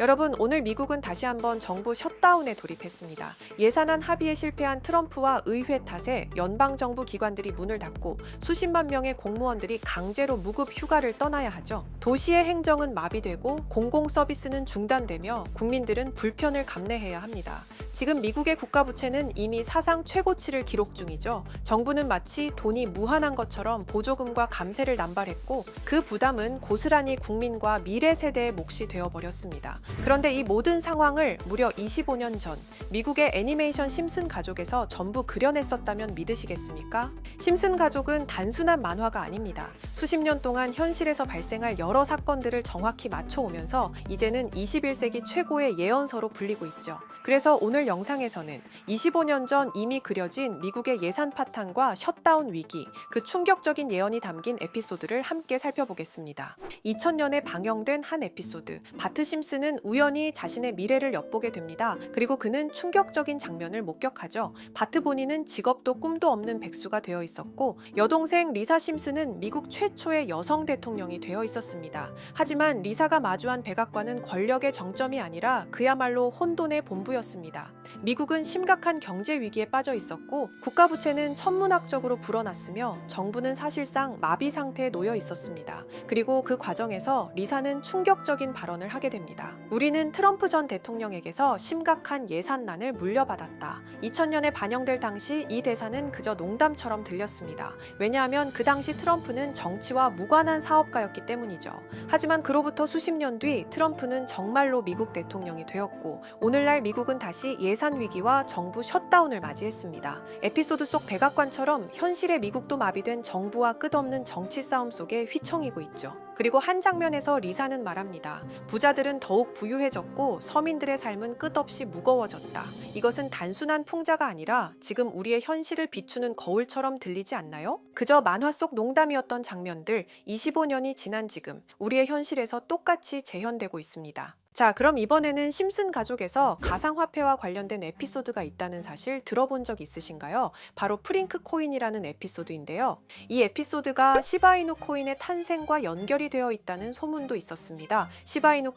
여러분, 오늘 미국은 다시 한번 정부 셧다운에 돌입했습니다. 예산안 합의에 실패한 트럼프와 의회 탓에 연방정부 기관들이 문을 닫고 수십만 명의 공무원들이 강제로 무급 휴가를 떠나야 하죠. 도시의 행정은 마비되고 공공 서비스는 중단되며 국민들은 불편을 감내해야 합니다. 지금 미국의 국가부채는 이미 사상 최고치를 기록 중이죠. 정부는 마치 돈이 무한한 것처럼 보조금과 감세를 남발했고 그 부담은 고스란히 국민과 미래 세대의 몫이 되어버렸습니다. 그런데 이 모든 상황을 무려 25년 전 미국의 애니메이션 심슨 가족에서 전부 그려냈었다면 믿으시겠습니까? 심슨 가족은 단순한 만화가 아닙니다. 수십 년 동안 현실에서 발생할 여러 사건들을 정확히 맞춰오면서 이제는 21세기 최고의 예언서로 불리고 있죠. 그래서 오늘 영상에서는 25년 전 이미 그려진 미국의 예산 파탄과 셧다운 위기, 그 충격적인 예언이 담긴 에피소드를 함께 살펴보겠습니다. 2000년에 방영된 한 에피소드, 바트 심슨은 우연히 자신의 미래를 엿보게 됩니다. 그리고 그는 충격적인 장면을 목격하죠. 바트 본인은 직업도 꿈도 없는 백수가 되어 있었고 여동생 리사 심슨은 미국 최초의 여성 대통령이 되어 있었습니다. 하지만 리사가 마주한 백악관은 권력의 정점이 아니라 그야말로 혼돈의 본부였습니다. 미국은 심각한 경제 위기에 빠져 있었고 국가 부채는 천문학적으로 불어났으며 정부는 사실상 마비 상태에 놓여 있었습니다. 그리고 그 과정에서 리사는 충격적인 발언을 하게 됩니다. 우리는 트럼프 전 대통령에게서 심각한 예산난을 물려받았다. 2000년에 반영될 당시 이 대사는 그저 농담처럼 들렸습니다. 왜냐하면 그 당시 트럼프는 정치와 무관한 사업가였기 때문이죠. 하지만 그로부터 수십 년 뒤 트럼프는 정말로 미국 대통령이 되었고 오늘날 미국은 다시 예산 위기와 정부 셧다운을 맞이했습니다. 에피소드 속 백악관처럼 현실의 미국도 마비된 정부와 끝없는 정치 싸움 속에 휘청이고 있죠. 그리고 한 장면에서 리사는 말합니다. 부자들은 더욱 부유해졌고 서민들의 삶은 끝없이 무거워졌다. 이것은 단순한 풍자가 아니라 지금 우리의 현실을 비추는 거울처럼 들리지 않나요? 그저 만화 속 농담이었던 장면들 25년이 지난 지금 우리의 현실에서 똑같이 재현되고 있습니다. 자, 그럼 이번에는 심슨 가족에서 가상화폐와 관련된 에피소드가 있다는 사실 들어본 적 있으신가요? 바로 프링크 코인이라는 에피소드인데요. 이 에피소드가 시바이누 코인의 탄생과 연결이 되어 있다는 소문도 있었습니다. 시바이누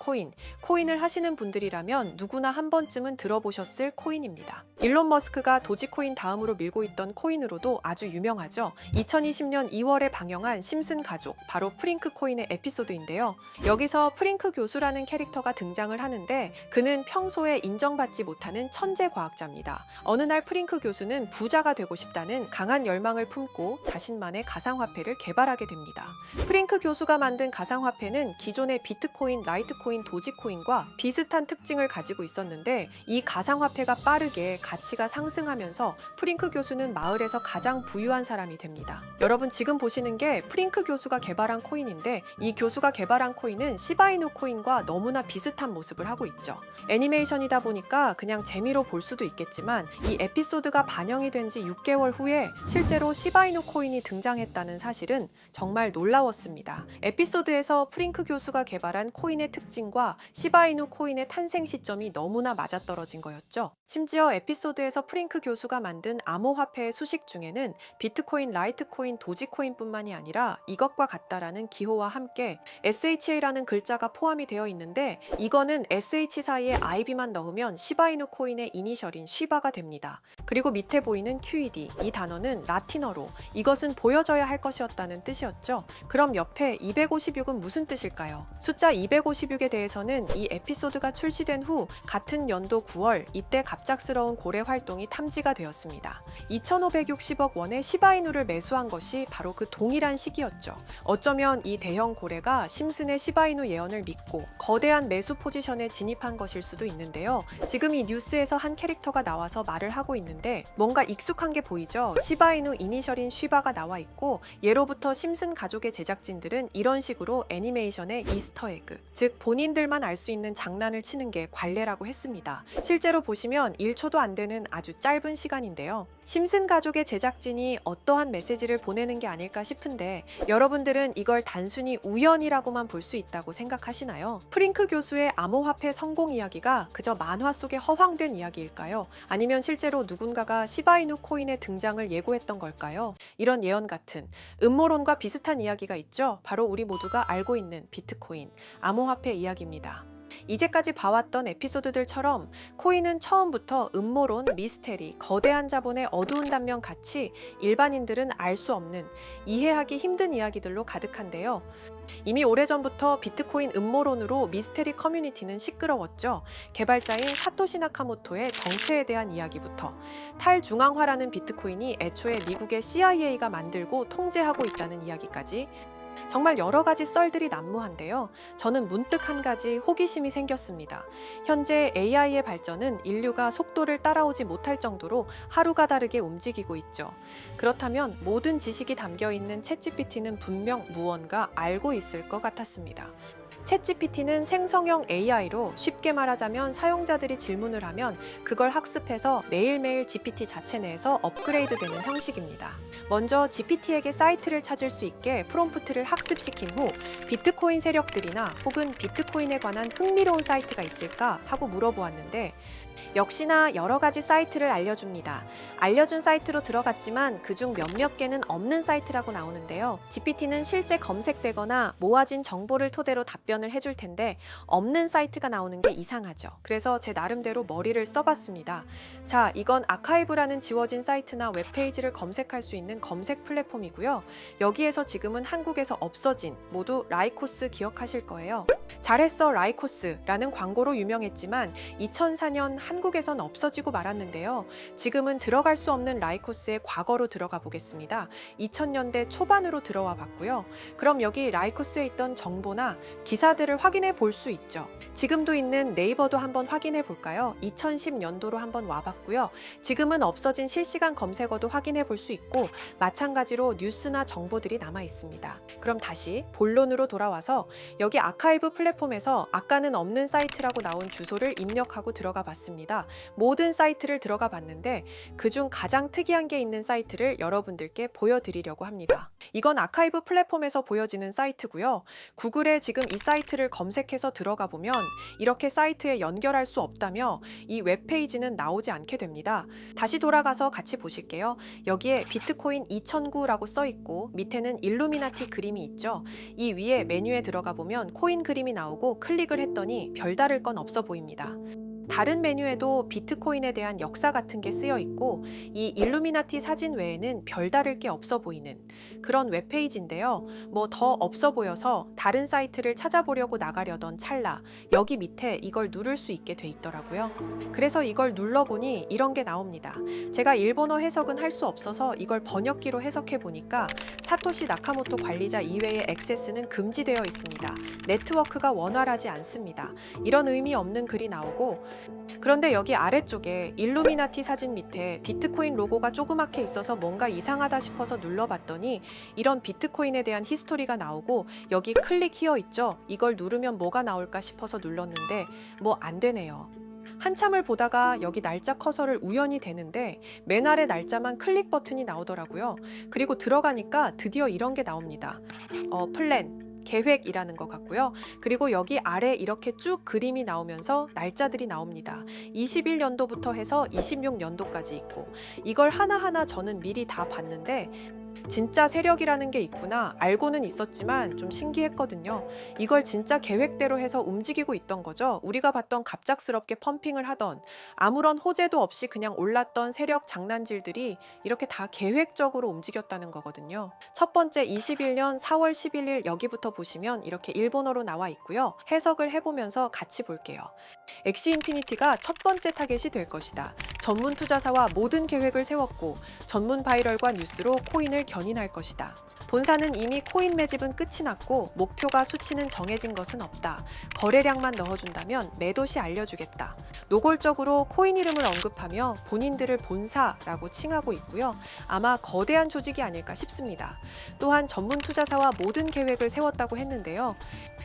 코인을 하시는 분들이라면 누구나 한 번쯤은 들어보셨을 코인입니다. 일론 머스크가 도지코인 다음으로 밀고 있던 코인으로도 아주 유명하죠. 2020년 2월에 방영한 심슨 가족, 바로 프링크 코인의 에피소드인데요. 여기서 프링크 교수라는 캐릭터가 등장을 하는데 그는 평소에 인정받지 못하는 천재 과학자입니다. 어느 날 프링크 교수는 부자가 되고 싶다는 강한 열망을 품고 자신만의 가상화폐를 개발하게 됩니다. 프링크 교수가 만든 가상화폐는 기존의 비트코인, 라이트코인, 도지코인과 비슷한 특징을 가지고 있었는데 이 가상화폐가 빠르게 가치가 상승하면서 프링크 교수는 마을에서 가장 부유한 사람이 됩니다. 여러분 지금 보시는 게 프링크 교수가 개발한 코인인데 이 교수가 개발한 코인은 시바이누 코인과 너무나 비슷한 모습을 하고 있죠. 애니메이션이다 보니까 그냥 재미로 볼 수도 있겠지만 이 에피소드가 반영이 된 지 6개월 후에 실제로 시바이누 코인이 등장했다는 사실은 정말 놀라웠습니다. 에피소드에서 프링크 교수가 개발한 코인의 특징과 시바이누 코인의 탄생 시점이 너무나 맞아떨어진 거였죠. 심지어 에피소드에서 프링크 교수가 만든 암호화폐의 수식 중에는 비트코인, 라이트코인, 도지코인뿐만이 아니라 이것과 같다라는 기호와 함께 SHA라는 글자가 포함이 되어 있는데 이거는 SH 사이에 IB만 넣으면 시바이누 코인의 이니셜인 쉬바가 됩니다. 그리고 밑에 보이는 QED, 이 단어는 라틴어로 이것은 보여져야 할 것이었다는 뜻이었죠. 그럼 옆에 256은 무슨 뜻일까요? 숫자 256에 대해서는 이 에피소드가 출시된 후 같은 연도 9월 이때 갑작스러운 고래 활동이 탐지가 되었습니다. 2,560억 원의 시바이누를 매수한 것이 바로 그 동일한 시기였죠. 어쩌면 이 대형 고래가 심슨의 시바이누 예언을 믿고 거대한 매수 포지션에 진입한 것일 수도 있는데요. 지금 이 뉴스에서 한 캐릭터가 나와서 말을 하고 있는데 뭔가 익숙한 게 보이죠? 시바이누 이니셜인 쉬바가 나와 있고 예로부터 심슨 가족의 제작진들은 이런 식으로 애니메이션의 이스터에그, 즉 본인들만 알 수 있는 장난을 치는 게 관례라고 했습니다. 실제로 보시면 1초도 안 되는 아주 짧은 시간인데요. 심슨 가족의 제작진이 어떠한 메시지를 보내는 게 아닐까 싶은데 여러분들은 이걸 단순히 우연이라고만 볼 수 있다고 생각하시나요? 프링크 교수의 암호화폐 성공 이야기가 그저 만화 속의 허황된 이야기일까요? 아니면 실제로 누군가가 시바이누 코인의 등장을 예고했던 걸까요? 이런 예언 같은 음모론과 비슷한 이야기가 있죠. 바로 우리 모두가 알고 있는 비트코인, 암호화폐 이야기입니다. 이제까지 봐왔던 에피소드들처럼 코인은 처음부터 음모론, 미스테리, 거대한 자본의 어두운 단면 같이 일반인들은 알 수 없는, 이해하기 힘든 이야기들로 가득한데요. 이미 오래전부터 비트코인 음모론으로 미스테리 커뮤니티는 시끄러웠죠. 개발자인 사토시 나카모토의 정체에 대한 이야기부터 탈중앙화라는 비트코인이 애초에 미국의 CIA가 만들고 통제하고 있다는 이야기까지 정말 여러 가지 썰들이 난무한데요. 저는 문득 한 가지 호기심이 생겼습니다. 현재 AI의 발전은 인류가 속도를 따라오지 못할 정도로 하루가 다르게 움직이고 있죠. 그렇다면 모든 지식이 담겨 있는 챗GPT는 분명 무언가 알고 있을 것 같았습니다. 챗GPT는 생성형 AI로 쉽게 말하자면 사용자들이 질문을 하면 그걸 학습해서 매일매일 GPT 자체 내에서 업그레이드되는 형식입니다. 먼저 GPT에게 사이트를 찾을 수 있게 프롬프트를 학습시킨 후 비트코인 세력들이나 혹은 비트코인에 관한 흥미로운 사이트가 있을까 하고 물어보았는데 역시나 여러 가지 사이트를 알려줍니다. 알려준 사이트로 들어갔지만 그중 몇몇 개는 없는 사이트라고 나오는데요. GPT는 실제 검색되거나 모아진 정보를 토대로 답변을 해줄 텐데 없는 사이트가 나오는 게 이상하죠. 그래서 제 나름대로 머리를 써봤습니다. 자, 이건 아카이브라는 지워진 사이트나 웹페이지를 검색할 수 있는 검색 플랫폼이고요. 여기에서 지금은 한국에서 없어진 모두 라이코스 기억하실 거예요. 잘했어 라이코스라는 광고로 유명했지만 2004년 한국에선 없어지고 말았는데요. 지금은 들어갈 수 없는 라이코스의 과거로 들어가 보겠습니다. 2000년대 초반으로 들어와 봤고요. 그럼 여기 라이코스에 있던 정보나 기사들을 확인해 볼 수 있죠. 지금도 있는 네이버도 한번 확인해 볼까요? 2010년도로 한번 와봤고요. 지금은 없어진 실시간 검색어도 확인해 볼 수 있고 마찬가지로 뉴스나 정보들이 남아 있습니다. 그럼 다시 본론으로 돌아와서 여기 아카이브 플랫폼에서 아까는 없는 사이트라고 나온 주소를 입력하고 들어가 봤습니다. 모든 사이트를 들어가 봤는데 그중 가장 특이한 게 있는 사이트를 여러분들께 보여드리려고 합니다. 이건 아카이브 플랫폼에서 보여지는 사이트고요. 구글에 지금 이 사이트를 검색해서 들어가 보면 이렇게 사이트에 연결할 수 없다며 이 웹페이지는 나오지 않게 됩니다. 다시 돌아가서 같이 보실게요. 여기에 비트코인 2009라고 써 있고 밑에는 일루미나티 그림이 있죠. 이 위에 메뉴에 들어가 보면 코인 그림이 나오고 클릭을 했더니 별다를 건 없어 보입니다. 다른 메뉴에도 비트코인에 대한 역사 같은 게 쓰여 있고 이 일루미나티 사진 외에는 별다를 게 없어 보이는 그런 웹페이지인데요. 뭐 더 없어 보여서 다른 사이트를 찾아보려고 나가려던 찰나 여기 밑에 이걸 누를 수 있게 돼 있더라고요. 그래서 이걸 눌러보니 이런 게 나옵니다. 제가 일본어 해석은 할 수 없어서 이걸 번역기로 해석해 보니까 사토시 나카모토 관리자 이외의 액세스는 금지되어 있습니다. 네트워크가 원활하지 않습니다. 이런 의미 없는 글이 나오고 그런데 여기 아래쪽에 일루미나티 사진 밑에 비트코인 로고가 조그맣게 있어서 뭔가 이상하다 싶어서 눌러봤더니 이런 비트코인에 대한 히스토리가 나오고 여기 클릭 히어 있죠? 이걸 누르면 뭐가 나올까 싶어서 눌렀는데 뭐 안 되네요. 한참을 보다가 여기 날짜 커서를 우연히 대는데 맨 아래 날짜만 클릭 버튼이 나오더라고요. 그리고 들어가니까 드디어 이런 게 나옵니다. 플랜. 계획이라는 것 같고요. 그리고 여기 아래 이렇게 쭉 그림이 나오면서 날짜들이 나옵니다. 21년도부터 해서 26년도까지 있고 이걸 하나하나 저는 미리 다 봤는데 진짜 세력이라는 게 있구나 알고는 있었지만 좀 신기했거든요. 이걸 진짜 계획대로 해서 움직이고 있던 거죠. 우리가 봤던 갑작스럽게 펌핑을 하던 아무런 호재도 없이 그냥 올랐던 세력 장난질들이 이렇게 다 계획적으로 움직였다는 거거든요. 첫 번째 21년 4월 11일 여기부터 보시면 이렇게 일본어로 나와 있고요. 해석을 해보면서 같이 볼게요. 엑시 인피니티가 첫 번째 타겟이 될 것이다. 전문 투자사와 모든 계획을 세웠고 전문 바이럴과 뉴스로 코인을 견인할 것이다. 본사는 이미 코인 매집은 끝이 났고 목표가 수치는 정해진 것은 없다. 거래량만 넣어준다면 매도 시 알려주겠다. 노골적으로 코인 이름을 언급하며 본인들을 본사라고 칭하고 있고요. 아마 거대한 조직이 아닐까 싶습니다. 또한 전문 투자사와 모든 계획을 세웠다고 했는데요.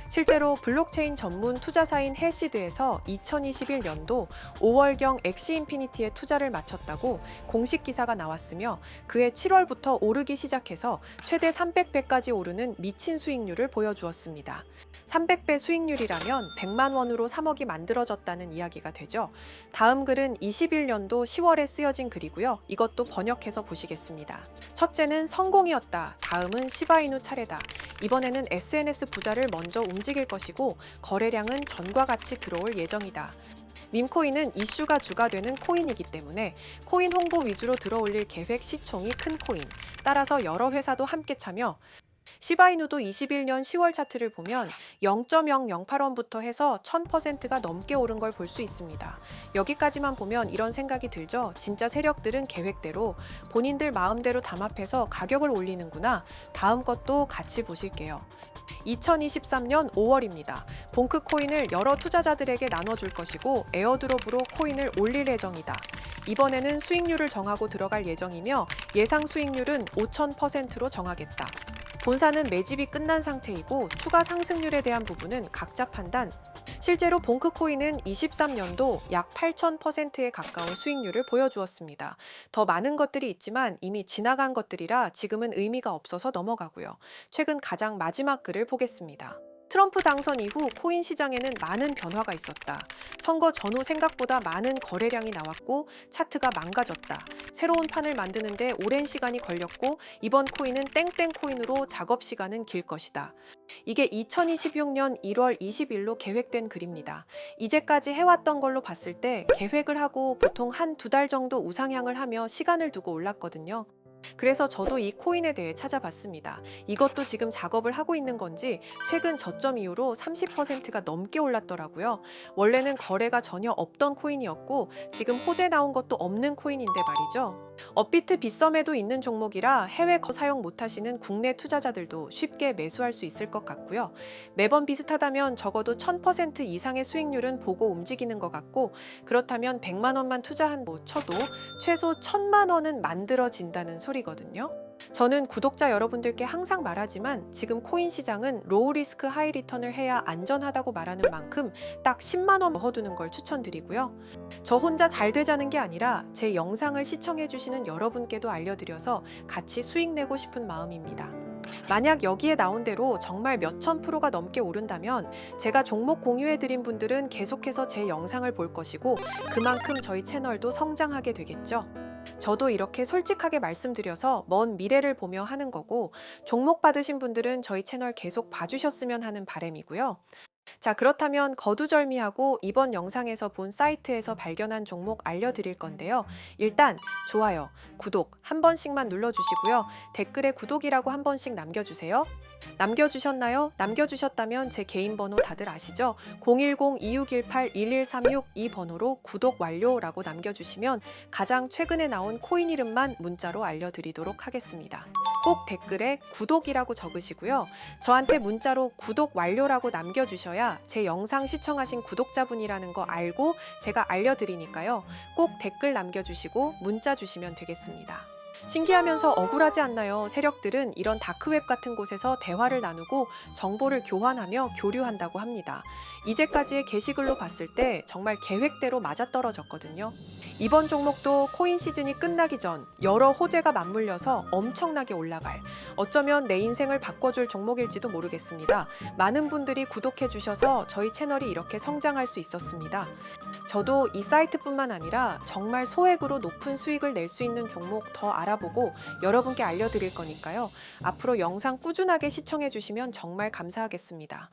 실제로 블록체인 전문 투자사인 해시드에서 2021년도 5월경 엑시 인피니티에 투자를 마쳤다고 공식 기사가 나왔으며 그해 7월부터 오르기 시작해서 최대 300배까지 오르는 미친 수익률을 보여주었습니다. 300배 수익률이라면 100만 원으로 3억이 만들어졌다는 이야기가 되죠. 다음 글은 21년도 10월에 쓰여진 글이고요. 이것도 번역해서 보시겠습니다. 첫째는 성공이었다. 다음은 시바이누 차례다. 이번에는 SNS 부자를 먼저 움직일 것이고 거래량은 전과 같이 들어올 예정이다. 밈코인은 이슈가 주가 되는 코인이기 때문에 코인 홍보 위주로 들어올릴 계획 시총이 큰 코인. 따라서 여러 회사도 함께 참여. 시바이누도 21년 10월 차트를 보면 0.008원부터 해서 1000%가 넘게 오른 걸 볼 수 있습니다. 여기까지만 보면 이런 생각이 들죠. 진짜 세력들은 계획대로 본인들 마음대로 담합해서 가격을 올리는구나. 다음 것도 같이 보실게요. 2023년 5월입니다. 봉크 코인을 여러 투자자들에게 나눠줄 것이고 에어드롭으로 코인을 올릴 예정이다. 이번에는 수익률을 정하고 들어갈 예정이며 예상 수익률은 5000%로 정하겠다. 본사는 매집이 끝난 상태이고 추가 상승률에 대한 부분은 각자 판단. 실제로 봉크코인은 23년도 약 8000%에 가까운 수익률을 보여주었습니다. 더 많은 것들이 있지만 이미 지나간 것들이라 지금은 의미가 없어서 넘어가고요. 최근 가장 마지막 글을 보겠습니다. 트럼프 당선 이후 코인 시장에는 많은 변화가 있었다. 선거 전후 생각보다 많은 거래량이 나왔고 차트가 망가졌다. 새로운 판을 만드는데 오랜 시간이 걸렸고 이번 코인은 땡땡 코인으로 작업 시간은 길 것이다. 이게 2026년 1월 20일로 계획된 글입니다. 이제까지 해왔던 걸로 봤을 때 계획을 하고 보통 한 두 달 정도 우상향을 하며 시간을 두고 올랐거든요. 그래서 저도 이 코인에 대해 찾아봤습니다. 이것도 지금 작업을 하고 있는 건지 최근 저점 이후로 30%가 넘게 올랐더라고요. 원래는 거래가 전혀 없던 코인이었고 지금 호재 나온 것도 없는 코인인데 말이죠. 업비트 빗썸에도 있는 종목이라 해외 사용 못하시는 국내 투자자들도 쉽게 매수할 수 있을 것 같고요. 매번 비슷하다면 적어도 1000% 이상의 수익률은 보고 움직이는 것 같고 그렇다면 100만 원만 투자한다고 쳐도 최소 1000만 원은 만들어진다는 소리거든요. 저는 구독자 여러분들께 항상 말하지만 지금 코인 시장은 로우 리스크 하이 리턴을 해야 안전하다고 말하는 만큼 딱 10만 원 넣어두는 걸 추천드리고요. 저 혼자 잘 되자는 게 아니라 제 영상을 시청해 주시는 여러분께도 알려드려서 같이 수익 내고 싶은 마음입니다. 만약 여기에 나온 대로 정말 몇천 프로가 넘게 오른다면 제가 종목 공유해드린 분들은 계속해서 제 영상을 볼 것이고 그만큼 저희 채널도 성장하게 되겠죠. 저도 이렇게 솔직하게 말씀드려서 먼 미래를 보며 하는 거고 종목 받으신 분들은 저희 채널 계속 봐주셨으면 하는 바람이고요. 자, 그렇다면 거두절미하고 이번 영상에서 본 사이트에서 발견한 종목 알려드릴 건데요. 일단 좋아요, 구독 한 번씩만 눌러주시고요. 댓글에 구독이라고 한 번씩 남겨주세요. 남겨주셨나요? 남겨주셨다면 제 개인 번호 다들 아시죠? 010-2618-1136 이 번호로 구독 완료라고 남겨주시면 가장 최근에 나온 코인 이름만 문자로 알려드리도록 하겠습니다. 꼭 댓글에 구독이라고 적으시고요. 저한테 문자로 구독 완료라고 남겨주셔야 제 영상 시청하신 구독자분이라는 거 알고 제가 알려드리니까요. 꼭 댓글 남겨주시고 문자 주시면 되겠습니다. 신기하면서 억울하지 않나요? 세력들은 이런 다크웹 같은 곳에서 대화를 나누고 정보를 교환하며 교류한다고 합니다. 이제까지의 게시글로 봤을 때 정말 계획대로 맞아떨어졌거든요. 이번 종목도 코인 시즌이 끝나기 전 여러 호재가 맞물려서 엄청나게 올라갈, 어쩌면 내 인생을 바꿔줄 종목일지도 모르겠습니다. 많은 분들이 구독해 주셔서 저희 채널이 이렇게 성장할 수 있었습니다. 저도 이 사이트뿐만 아니라 정말 소액으로 높은 수익을 낼 수 있는 종목 더 알아보고 여러분께 알려드릴 거니까요. 앞으로 영상 꾸준하게 시청해 주시면 정말 감사하겠습니다.